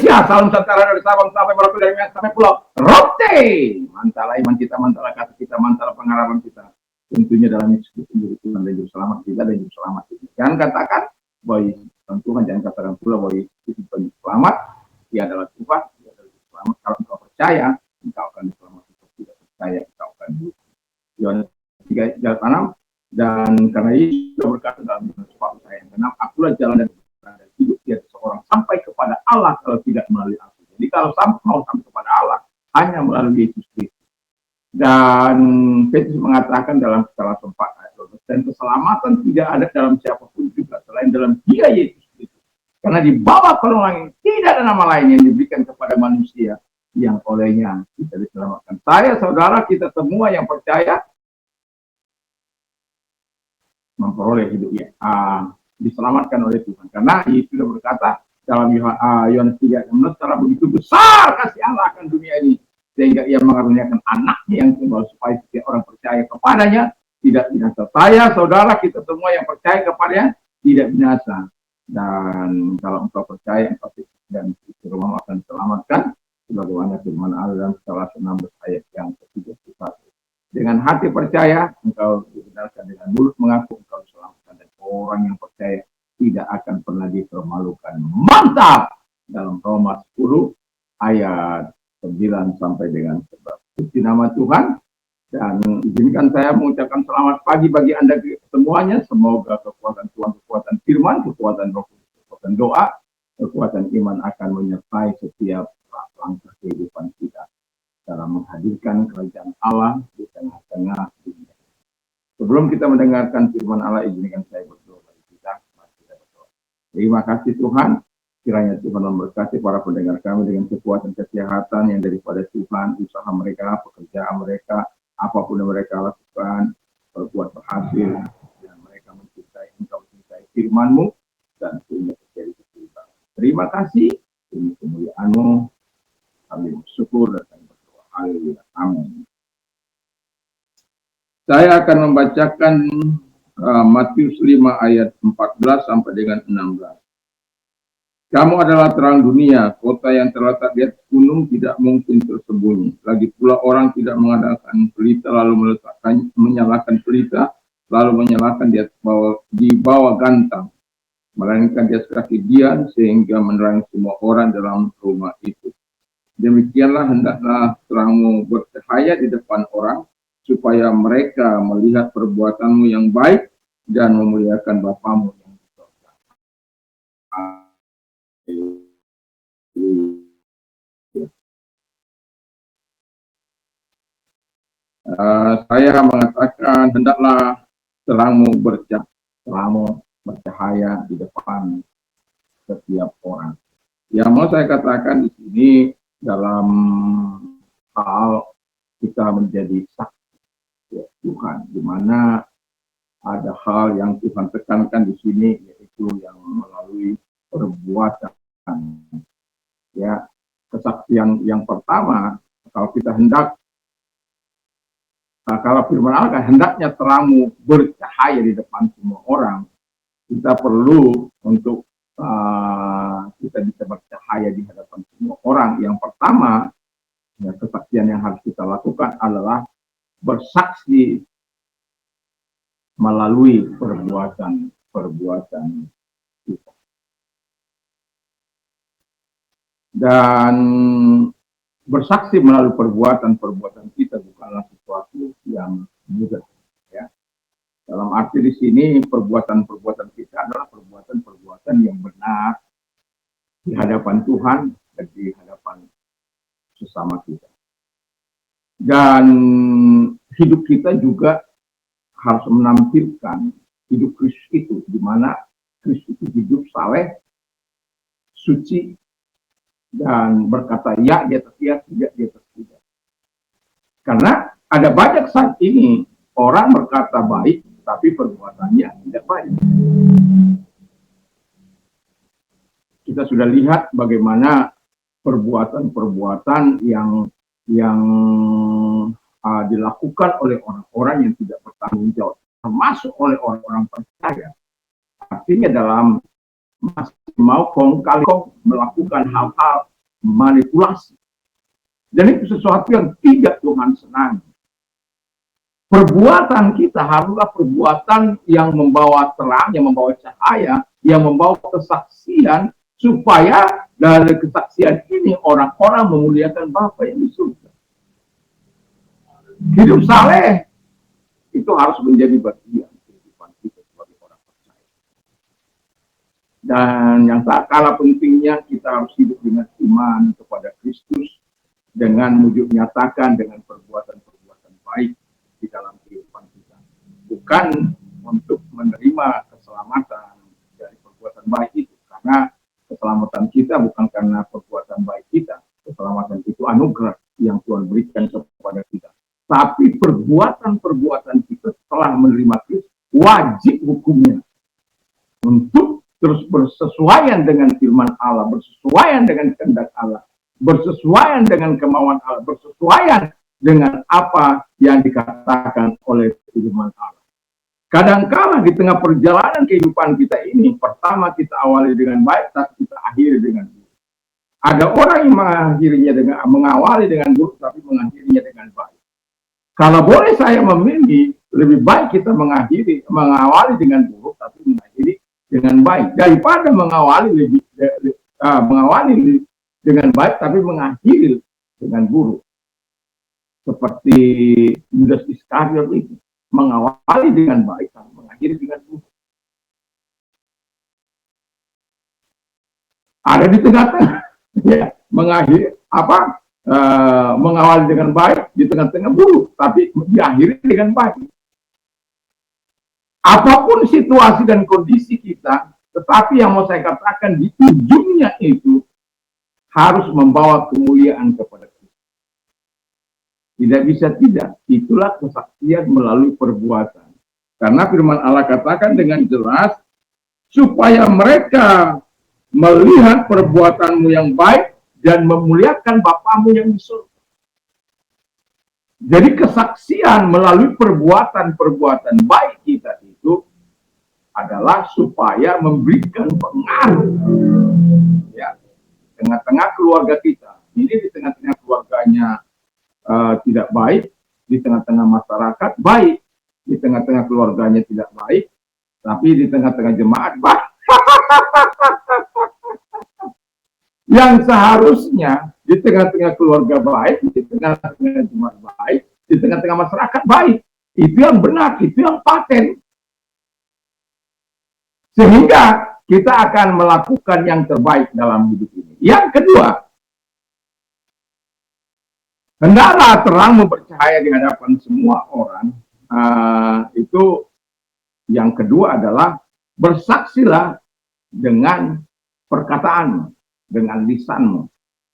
Asia, salam sejahtera dari Sabang sampai Merauke, dari Medan sampai Pulau Rote. Mantala iman kita, mantala kata kita, mantala pengharapan kita. Tentunya dalam Yesus sendiri Tuhan dan Juru Selamat kita dan Juru Selamat kita. Jangan katakan bahwa Tuhan, jangan katakan pula bahwa Yesus itu Juru Selamat. Dia adalah Tuhan, dia adalah Juru Selamat. Kalau engkau percaya, engkau akan diselamatkan. Kalau tidak percaya, engkau akan dihukum. Yohanes 3:6. Dan karena Yesus sudah berkata dalam Yohanes 4:6, akulah jalan dan hidup dia seseorang sampai kepada Allah kalau tidak melalui aku. Jadi kalau mau sampai kepada Allah hanya melalui Yesus Kristus. Dan Petrus mengatakan dalam salah sempat ayat 12, dan keselamatan tidak ada dalam siapapun juga selain dalam Dia Yesus Kristus. Karena di bawah kolong langit tidak ada nama lain yang diberikan kepada manusia yang olehnya kita diselamatkan. Saya, saudara, kita semua yang percaya memperoleh hidup diselamatkan oleh Tuhan. Karena Yesus sudah berkata dalam Yohanes 3:16, secara begitu besar kasih Allah akan dunia ini sehingga ia mengaruniakan anaknya yang tunggal supaya setiap orang percaya kepadanya tidak binasa. Saya, saudara, kita semua yang percaya kepadanya tidak binasa. Dan kalau engkau percaya, engkau dan rumah akan diselamatkan sebagaimana firman Allah dalam salah 16 ayat yang ke-31. Dengan hati percaya, engkau dibenarkan, dengan mulut mengaku engkau diselamatkan, dan orang yang percaya tidak akan pernah dipermalukan. Mantap! Dalam Roma 10 ayat 9 sampai dengan 11. Puji nama Tuhan, dan izinkan saya mengucapkan selamat pagi bagi Anda semuanya. Semoga kekuatan Tuhan, kekuatan firman, kekuatan roh, kekuatan doa, kekuatan iman akan menyertai setiap langkah kehidupan kita dalam menghadirkan kerajaan Allah di tengah-tengah dunia. Sebelum kita mendengarkan firman Allah, izinkan saya berdoa bagi kita. Terima kasih Tuhan. Kiranya Tuhan memberkati para pendengar kami dengan kekuatan kesehatan yang daripada Tuhan, usaha mereka, pekerjaan mereka, apapun yang mereka lakukan, berbuat berhasil, dan mereka mencintai Engkau, mencintai firman-Mu, dan punya terjadi kehidupan. Terima kasih, ini kemuliaan-Mu, kami bersyukur dan berdoa. Haleluya. Amin. Saya akan membacakan Matius 5 ayat 14 sampai dengan 16. Kamu adalah terang dunia, kota yang terletak di atas gunung tidak mungkin tersembunyi. Lagi pula orang tidak mengadakan pelita lalu menyalakan pelita, lalu menyalakan di bawah gantang, melainkan di atas kaki dian sehingga menerangi semua orang dalam rumah itu. Demikianlah hendaklah terangmu bercahaya di depan orang, supaya mereka melihat perbuatanmu yang baik dan memuliakan Bapamu yang di surga. Saya mengatakan hendaklah terangmu bercahaya di depan setiap orang. Yang mau saya katakan di sini dalam hal kita menjadi saksi Tuhan, di mana ada hal yang Tuhan tekankan di sini, yaitu yang melalui perbuatan. Ya, kesaksian yang pertama, kalau kita kalau firman Allah hendaknya terangmu bercahaya di depan semua orang, kita perlu untuk kita bisa bercahaya di hadapan semua orang. Yang pertama, ya, kesaksian yang harus kita lakukan adalah bersaksi melalui perbuatan kita. Dan bersaksi melalui perbuatan kita bukanlah sesuatu yang mudah, ya. Dalam arti di sini perbuatan kita adalah perbuatan yang benar di hadapan Tuhan dan di hadapan sesama kita. Dan hidup kita juga harus menampilkan hidup Kristus itu, di mana Kristus itu hidup saleh, suci, dan berkata ya di atas ya, tidak di atas tidak. Karena ada banyak saat ini orang berkata baik, tapi perbuatannya tidak baik. Kita sudah lihat bagaimana perbuatan-perbuatan yang dilakukan oleh orang-orang yang tidak bertanggung jawab, termasuk oleh orang-orang percaya. Artinya dalam masih mau kong kali kong melakukan hal-hal manipulasi. Dan itu sesuatu yang tidak Tuhan senangi. Perbuatan kita haruslah perbuatan yang membawa terang, yang membawa cahaya, yang membawa kesaksian, supaya dari kesaksian ini orang-orang memuliakan Bapa yang di surga. Hidup saleh itu harus menjadi bagian kehidupan kita sebagai orang percaya. Dan yang tak kalah pentingnya, kita harus hidup dengan iman kepada Kristus, dengan wujud nyatakan dengan perbuatan-perbuatan baik di dalam kehidupan kita. Bukan untuk menerima keselamatan dari perbuatan baik itu, karena keselamatan kita bukan karena perbuatan baik kita. Keselamatan itu anugerah yang Tuhan berikan kepada kita. Tapi perbuatan-perbuatan kita setelah menerima Kristus wajib hukumnya untuk terus bersesuaian dengan firman Allah, bersesuaian dengan kehendak Allah, bersesuaian dengan kemauan Allah, bersesuaian dengan apa yang dikatakan oleh firman Allah. Kadang-kala di tengah perjalanan kehidupan kita ini, pertama kita awali dengan baik, tapi kita akhiri dengan buruk. Ada orang yang mengawali dengan buruk, tapi mengakhirinya dengan baik. Kalau boleh saya memilih, lebih baik kita mengawali dengan buruk, tapi mengakhiri dengan baik, daripada mengawali dengan baik, tapi mengakhiri dengan buruk. Seperti Yudas Iskariot itu, mengawali dengan baik, tapi mengakhiri dengan buruk. Ada di tengah-tengah, ya, mengawali dengan baik, di tengah-tengah buruk, tapi diakhiri dengan baik. Apapun situasi dan kondisi kita, tetapi yang mau saya katakan di ujungnya itu harus membawa kemuliaan kepada Kristus. Tidak bisa tidak, itulah kesaksian melalui perbuatan. Karena firman Allah katakan dengan jelas, supaya mereka melihat perbuatanmu yang baik dan memuliakan Bapamu yang di surga. Jadi kesaksian melalui perbuatan-perbuatan baik kita itu adalah supaya memberikan pengaruh, ya, tengah-tengah keluarga kita. Ini di tengah-tengah keluarganya tidak baik, di tengah-tengah masyarakat baik, di tengah-tengah keluarganya tidak baik, tapi di tengah-tengah jemaat baik. Yang seharusnya di tengah-tengah keluarga baik, di tengah-tengah jemaat baik, di tengah-tengah masyarakat baik. Itu yang benar, itu yang paten. Sehingga kita akan melakukan yang terbaik dalam hidup ini. Yang kedua, hendaklah terang mempercayai di hadapan semua orang. Itu yang kedua adalah bersaksilah dengan perkataanmu, dengan lisanmu.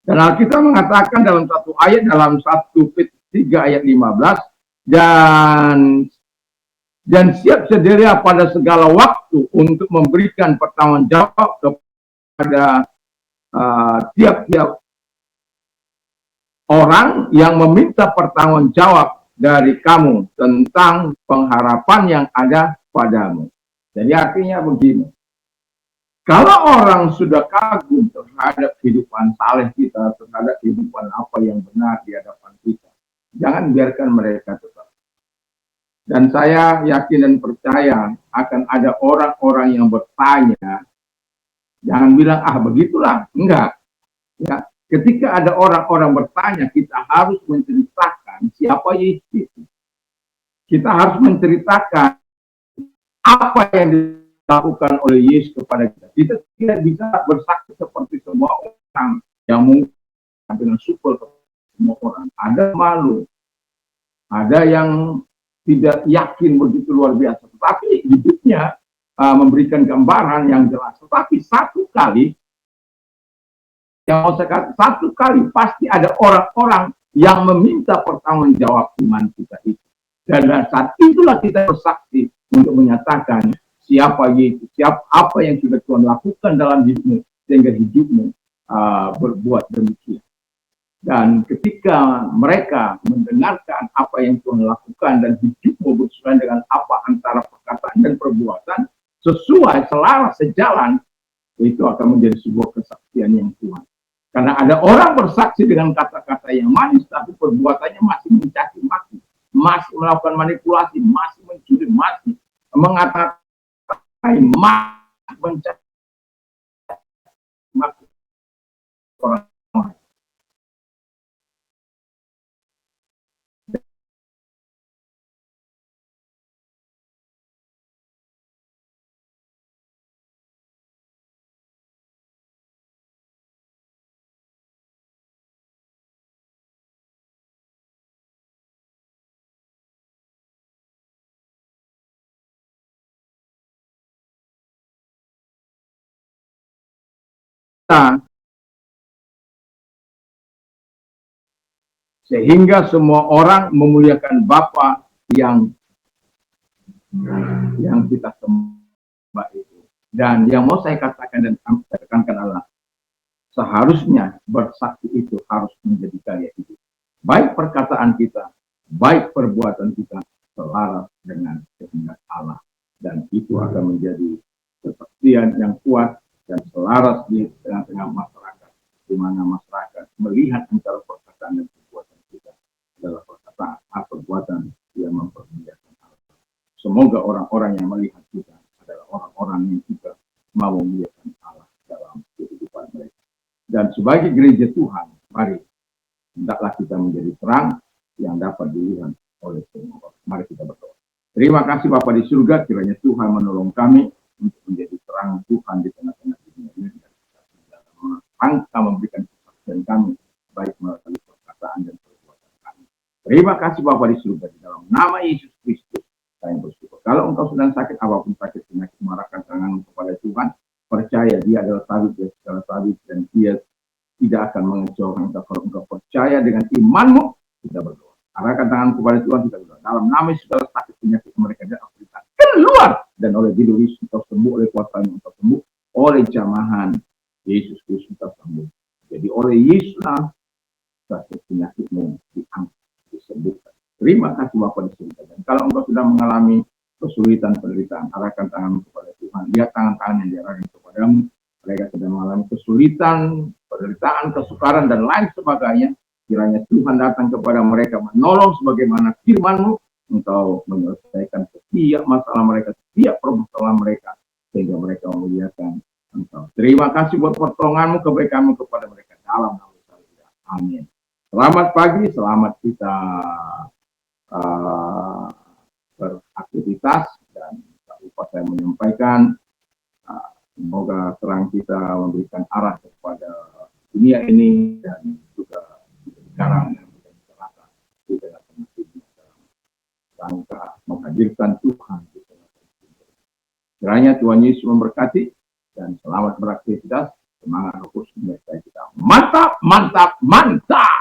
Dan Alkitab mengatakan dalam satu ayat, dalam 1 Petrus 3 ayat 15, dan siap sedia pada segala waktu untuk memberikan pertanggungjawab kepada tiap-tiap orang yang meminta pertanggungjawab dari kamu tentang pengharapan yang ada padamu. Jadi artinya begini, kalau orang sudah kagum terhadap kehidupan saleh kita, terhadap kehidupan apa yang benar di hadapan kita, jangan biarkan mereka tetap. Dan saya yakin dan percaya akan ada orang-orang yang bertanya, jangan bilang, begitulah. Enggak. Ya, ketika ada orang-orang bertanya, kita harus menceritakan siapa Yesus itu. Kita harus menceritakan apa yang dilakukan oleh Yesus kepada kita. Kita tidak bisa bersaksi seperti semua orang yang mungkin dengan supel semua orang. Ada malu, ada yang tidak yakin begitu luar biasa. Tetapi hidupnya memberikan gambaran yang jelas. Tetapi satu kali, yang mau saya katakan, satu kali pasti ada orang-orang yang meminta pertanggungjawab iman kita itu. Dan saat itulah kita bersaksi untuk menyatakan siapa Yesus, apa yang sudah Tuhan lakukan dalam hidupmu, sehingga hidupmu berbuat demikian. Dan ketika mereka mendengarkan apa yang Tuhan lakukan dan hidupmu bersesuaian dengan apa antara perkataan dan perbuatan, sesuai, selaras, sejalan, itu akan menjadi sebuah kesaksian yang kuat. Karena ada orang bersaksi dengan kata-kata yang manis, tapi perbuatannya masih mencaci maki, masih melakukan manipulasi, masih mencuri, masih mengatakan, masih mencaci maki orang lain. Sehingga semua orang memuliakan Bapa yang kita sembah itu. Dan yang mau saya katakan dan tekankan adalah seharusnya bersaksi itu harus menjadi gaya hidup. Baik perkataan kita, baik perbuatan kita selaras dengan kehendak Allah. Dan itu akan menjadi kesaksian yang kuat dan selaras di tengah-tengah masyarakat, di mana masyarakat melihat antara perkataan dan perbuatan kita adalah perkataan atau perbuatan yang mempermuliakan Allah. Semoga orang-orang yang melihat kita adalah orang-orang yang juga mau memuliakan Allah dalam kehidupan mereka. Dan sebagai gereja Tuhan, mari hendaklah kita menjadi terang yang dapat dilihat oleh semua orang. Mari kita berdoa. Terima kasih Bapa di surga, kiranya Tuhan menolong kami untuk menjadi terang Tuhan di tengah-tengah dunia ini. Dan angka memberikan kesaksian kami, baik melalui perkataan dan perbuatan kami. Terima kasih Bapa di surga, di dalam nama Yesus Kristus, saya bersyukur. Kalau engkau sedang sakit, apapun sakit penyakit, marahkan tanganmu kepada Tuhan. Percaya dia adalah tabib, dia segala tabib, dan dia tidak akan mengecewakan engkau. Kalau engkau percaya dengan imanmu, kita berdoa. Arahkan tangan kepada Tuhan, kita berdoa. Dalam nama segala sakit penyakit mereka dan Afrika keluar, dan oleh diri Yesus engkau sembuh, oleh kuasanya engkau sembuh, oleh jamahan Yesus Kristus engkau sembuh. Jadi oleh Yesuslah sakit penyakitmu diangkat, disembuhkan. Terima kasih Bapa di surga. Dan kalau engkau sudah mengalami kesulitan penderitaan, arahkan tanganmu kepada Tuhan. Lihat tangan-tangan yang diarahkan kepadamu. Mereka sedang mengalami kesulitan, penderitaan, kesukaran, dan lain sebagainya. Kiranya Tuhan datang kepada mereka, menolong sebagaimana firman-Mu. Engkau menyelesaikan setiap masalah mereka, setiap permasalahan mereka, sehingga mereka memuliakan Engkau. Terima kasih buat pertolongan-Mu, kebaikan-Mu kepada mereka dalam nama Yesus. Amin. Selamat pagi, selamat kita beraktivitas, dan tak lupa saya menyampaikan semoga terang kita memberikan arah kepada dunia ini, dan juga sekarang yang menjadi terasa di tengah-tengah dunia dalam rangka menghadirkan Tuhan di tengah-tengah dunia. Kiranya Tuhan Yesus memberkati, dan selamat beraktivitas. Semangat Roh Kudus menyertai kita. Mantap, mantap, mantap.